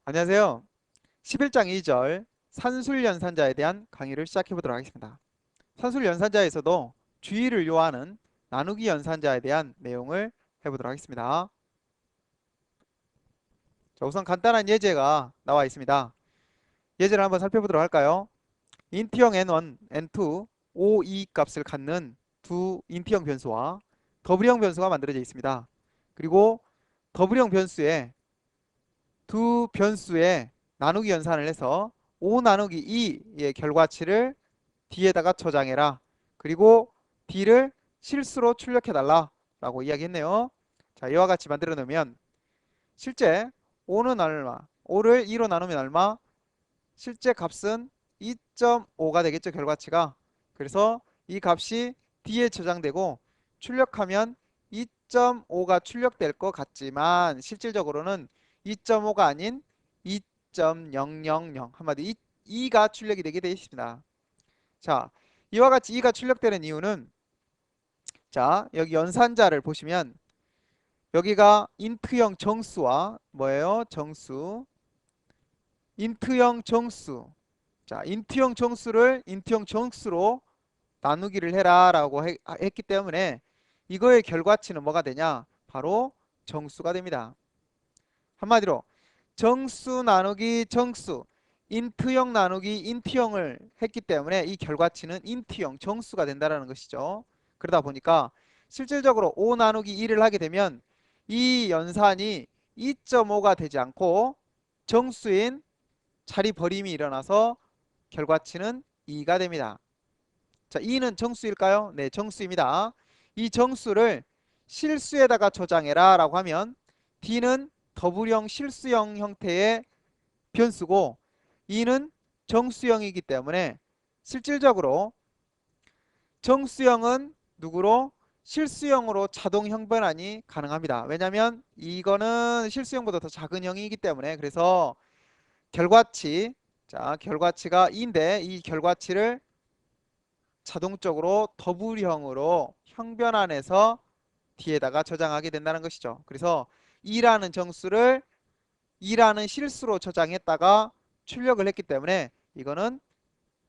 안녕하세요. 11장 2절 산술연산자에 대한 강의를 시작해 보도록 하겠습니다. 산술연산자에서도 주의를 요하는 나누기 연산자에 대한 내용을 해보도록 하겠습니다. 자, 우선 간단한 예제가 나와 있습니다. 예제를 한번 살펴보도록 할까요? 인트형 n1, n2, o2 값을 갖는 두 인트형 변수와 더블형 변수가 만들어져 있습니다. 그리고 더블형 변수에 두 변수의 나누기 연산을 해서 5 나누기 2의 결과치를 D에다가 저장해라. 그리고 D를 실수로 출력해달라 라고 이야기했네요. 자, 이와 같이 만들어 놓으면 실제 5는 얼마? 5를 2로 나누면 얼마? 실제 값은 2.5가 되겠죠, 결과치가. 그래서 이 값이 D에 저장되고 출력하면 2.5가 출력될 것 같지만 실질적으로는 2.5가 아닌 2.000 한마디 2가 출력이 되게 되어 있습니다. 자, 이와 같이 2가 출력되는 이유는 자, 여기 연산자를 보시면 여기가 인트형 정수와 뭐예요? 정수. 인트형 정수. 자, 인트형 정수를 인트형 정수로 나누기를 해라 라고 했기 때문에 이거의 결과치는 뭐가 되냐? 바로 정수가 됩니다. 한마디로 정수 나누기 정수, 인트형 나누기 인트형을 했기 때문에 이 결과치는 인트형 정수가 된다는 것이죠. 그러다 보니까 실질적으로 5 나누기 1을 하게 되면 이 연산이 2.5가 되지 않고 정수인 자리 버림이 일어나서 결과치는 2가 됩니다. 자, 2는 정수일까요? 네, 정수입니다. 이 정수를 실수에다가 저장해라 라고 하면 D는 더블형 실수형 형태의 변수고 2는 정수형이기 때문에 실질적으로 정수형은 누구로? 실수형으로 자동 형변환이 가능합니다. 왜냐하면 이거는 실수형보다 더 작은 형이기 때문에. 그래서 결과치, 자, 결과치가 2인데 이 결과치를 자동적으로 더블형으로 형변환해서 D에다가 저장하게 된다는 것이죠. 그래서 2라는 정수를 2라는 실수로 저장했다가 출력을 했기 때문에 이거는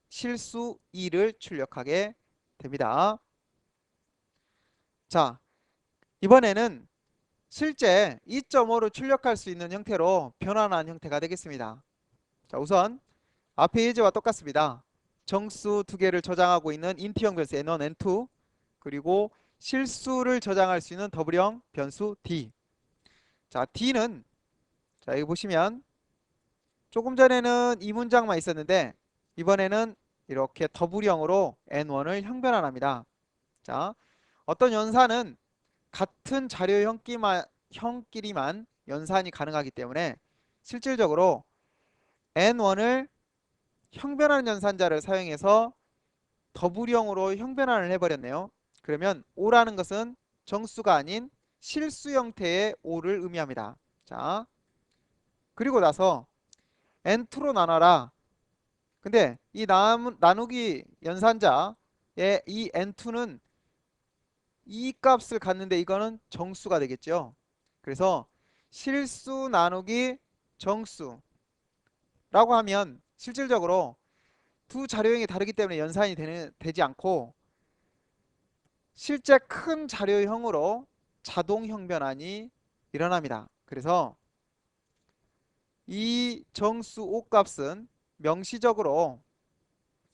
실수 2를 출력하게 됩니다. 자, 이번에는 실제 2.5를 출력할 수 있는 형태로 변환한 형태가 되겠습니다. 자, 우선 앞의 예제와 똑같습니다. 정수 두 개를 저장하고 있는 인트형 변수 n1, n2 그리고 실수를 저장할 수 있는 더블형 변수 D. 자, D는 자, 여기 보시면 조금 전에는 이 문장만 있었는데 이번에는 이렇게 더블형으로 n1을 형변환합니다. 자, 어떤 연산은 같은 자료 형끼리만 연산이 가능하기 때문에 실질적으로 n1을 형변환 연산자를 사용해서 더블형으로 형변환을 해버렸네요. 그러면 5라는 것은 정수가 아닌 실수 형태의 5를 의미합니다. 자, 그리고 나서 n2로 나눠라. 근데 이 나누기 연산자의 이 n2는 이 값을 갖는데 이거는 정수가 되겠죠. 그래서 실수 나누기 정수라고 하면 실질적으로 두 자료형이 다르기 때문에 연산이 되지 않고 실제 큰 자료형으로 자동 형변환이 일어납니다. 그래서 이 정수 5값은 명시적으로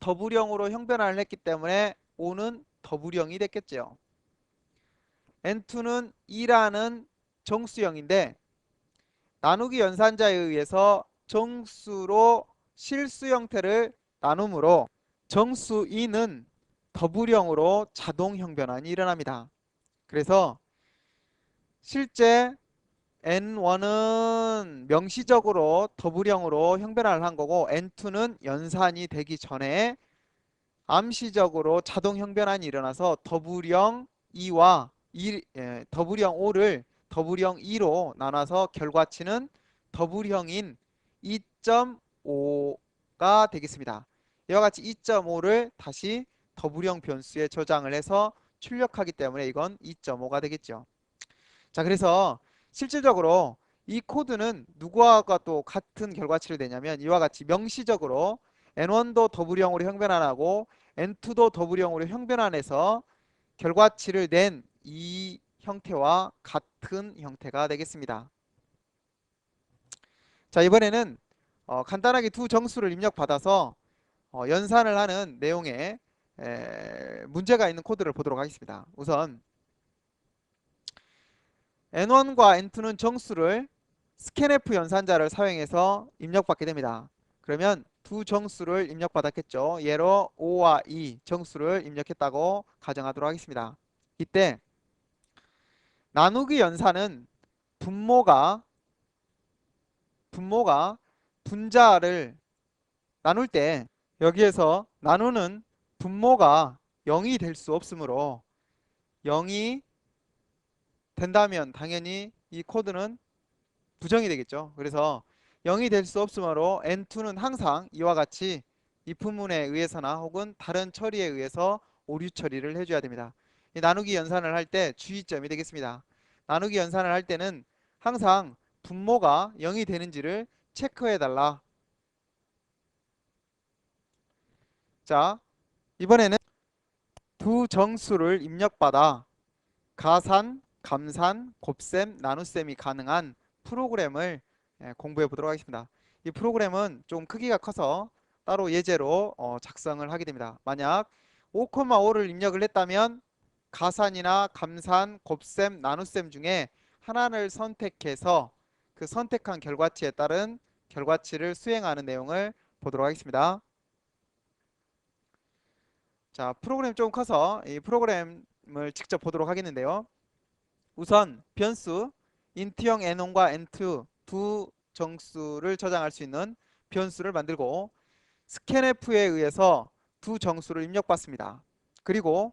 더블형으로 형변환을 했기 때문에 5는 더블형이 됐겠죠. N2는 2라는 정수형인데 나누기 연산자에 의해서 정수로 실수 형태를 나누므로 정수 2는 더블형으로 자동 형변환이 일어납니다. 그래서 실제 N1은 명시적으로 더블형으로 형변환을 한 거고 N2는 연산이 되기 전에 암시적으로 자동 형변환이 일어나서 더블형 2와 더블형 5를 더블형 2로 나눠서 결과치는 더블형인 2.5가 되겠습니다. 이와 같이 2.5를 다시 더블형 변수에 저장을 해서 출력하기 때문에 이건 2.5가 되겠죠. 자, 그래서 실질적으로 이 코드는 누구와가 또 같은 결과치를 내냐면 이와 같이 명시적으로 N1도 더블형으로 형변환하고 N2도 더블형으로 형변환해서 결과치를 낸 이 형태와 같은 형태가 되겠습니다. 자, 이번에는 간단하게 두 정수를 입력받아서 연산을 하는 내용의 문제가 있는 코드를 보도록 하겠습니다. 우선 N1과 N2는 정수를 scanf 연산자를 사용해서 입력받게 됩니다. 그러면 두 정수를 입력받았겠죠. 예로 O와 E 정수를 입력했다고 가정하도록 하겠습니다. 이때 나누기 연산은 분모가 분자를 나눌 때 여기에서 나누는 분모가 0이 될 수 없으므로 0이 된다면 당연히 이 코드는 부정이 되겠죠. 그래서 0이 될 수 없으므로 N2는 항상 이와 같이 if문에 의해서나 혹은 다른 처리에 의해서 오류 처리를 해줘야 됩니다. 이 나누기 연산을 할 때 주의점이 되겠습니다. 나누기 연산을 할 때는 항상 분모가 0이 되는지를 체크해 달라. 자, 이번에는 두 정수를 입력받아 가산, 감산, 곱셈, 나눗셈이 가능한 프로그램을 공부해 보도록 하겠습니다. 이 프로그램은 좀 크기가 커서 따로 예제로 작성을 하게 됩니다. 만약 5,5를 입력을 했다면 가산이나 감산, 곱셈, 나눗셈 중에 하나를 선택해서 그 선택한 결과치에 따른 결과치를 수행하는 내용을 보도록 하겠습니다. 자, 프로그램이 좀 커서 이 프로그램을 직접 보도록 하겠는데요. 우선 변수 int형 n1과 n2 두 정수를 저장할 수 있는 변수를 만들고 scanf에 의해서 두 정수를 입력받습니다. 그리고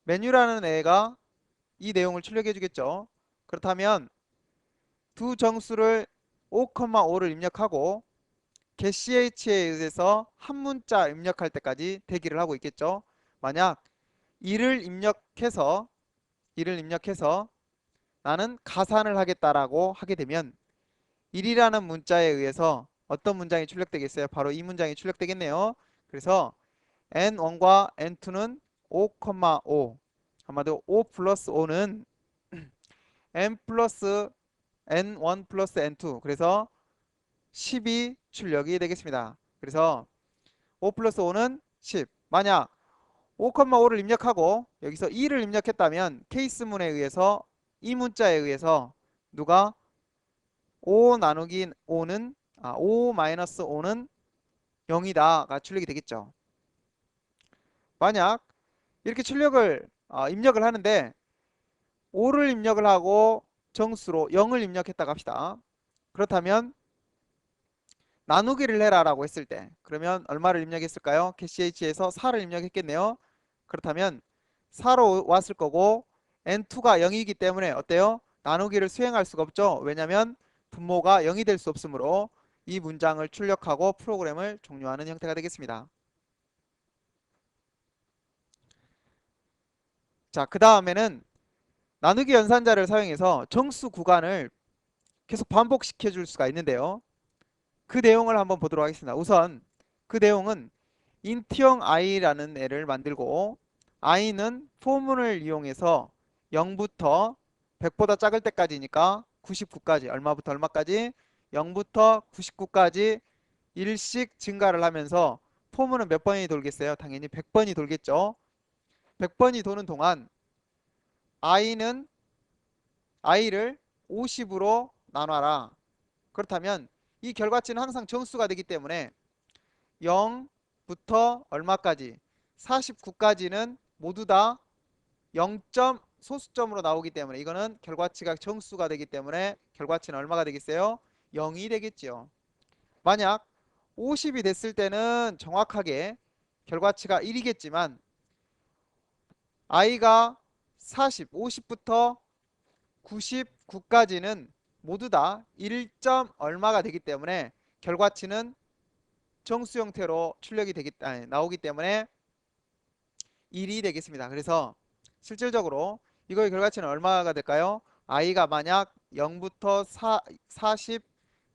메뉴라는 애가 이 내용을 출력해 주겠죠. 그렇다면 두 정수를 5,5를 입력하고 getch에 의해서 한 문자 입력할 때까지 대기를 하고 있겠죠. 만약 2를 입력해서 나는 가산을 하겠다라고 하게 되면 1이라는 문자에 의해서 어떤 문장이 출력되겠어요? 바로 이 문장이 출력되겠네요. 그래서 N1과 N2는 5,5 한마디로 5 플러스 5는 N 플러스 N1 플러스 N2 그래서 10이 출력이 되겠습니다. 그래서 5 플러스 5는 10 만약 5,5를 입력하고 여기서 2를 입력했다면 케이스문에 의해서 이 문자에 의해서 누가 5 나누기 5는 5 마이너스 5는 0이다가 출력이 되겠죠. 만약 이렇게 출력을 입력을 하는데 5를 입력을 하고 정수로 0을 입력했다고 합시다. 그렇다면 나누기를 해라 라고 했을 때 그러면 얼마를 입력했을까요? 캐시H에서 4를 입력했겠네요. 그렇다면 4로 왔을 거고 N2가 0이기 때문에 어때요? 나누기를 수행할 수가 없죠. 왜냐하면 분모가 0이 될 수 없으므로 이 문장을 출력하고 프로그램을 종료하는 형태가 되겠습니다. 자, 그 다음에는 나누기 연산자를 사용해서 정수 구간을 계속 반복시켜 줄 수가 있는데요. 그 내용을 한번 보도록 하겠습니다. 우선 그 내용은 int형 i라는 애를 만들고 i는 포문을 이용해서 0부터 100보다 작을 때까지니까 99까지 얼마부터 얼마까지 0부터 99까지 일씩 증가를 하면서 포문은 몇 번이 돌겠어요? 당연히 100번이 돌겠죠. 100번이 도는 동안 i를 50으로 나눠라. 그렇다면 이 결과치는 항상 정수가 되기 때문에 0부터 얼마까지 49까지는 모두 다 0점 소수점으로 나오기 때문에 이거는 결과치가 정수가 되기 때문에 결과치는 얼마가 되겠어요? 0이 되겠지요. 만약 50이 됐을 때는 정확하게 결과치가 1이겠지만 i가 50부터 99까지는 모두 다 1점 얼마가 되기 때문에 결과치는 정수 형태로 나오기 때문에 1이 되겠습니다. 그래서 실질적으로 이거의 결과치는 얼마가 될까요? i가 만약 0부터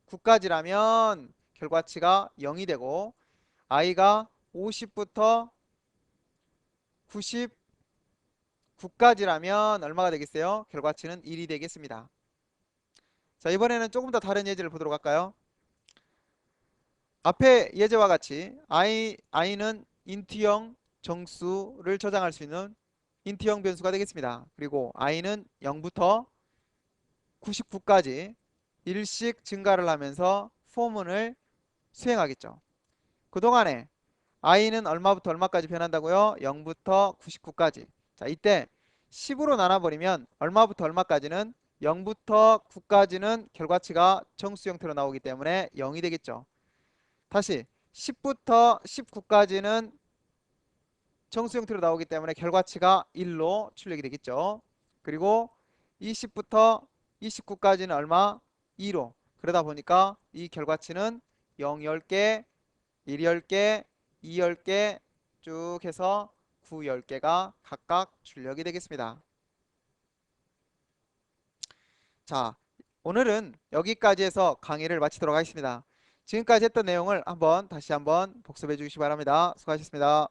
49까지라면 결과치가 0이 되고 i가 50부터 99까지라면 얼마가 되겠어요? 결과치는 1이 되겠습니다. 자, 이번에는 조금 더 다른 예제를 보도록 할까요? 앞에 예제와 같이 i는 인트형 정수를 저장할 수 있는 인트형 변수가 되겠습니다. 그리고 i는 0부터 99까지 일씩 증가를 하면서 포문을 수행하겠죠. 그동안에 i는 얼마부터 얼마까지 변한다고요? 0부터 99까지. 자, 이때 10으로 나눠버리면 얼마부터 얼마까지는 0부터 9까지는 결과치가 정수 형태로 나오기 때문에 0이 되겠죠. 다시 10부터 19까지는 정수 형태로 나오기 때문에 결과치가 1로 출력이 되겠죠. 그리고 20부터 29까지는 얼마? 2로. 그러다 보니까 이 결과치는 0, 10개, 1, 10개, 2, 10개 쭉 해서 9, 10개가 각각 출력이 되겠습니다. 자, 오늘은 여기까지 해서 강의를 마치도록 하겠습니다. 지금까지 했던 내용을 다시 한번 복습해 주시기 바랍니다. 수고하셨습니다.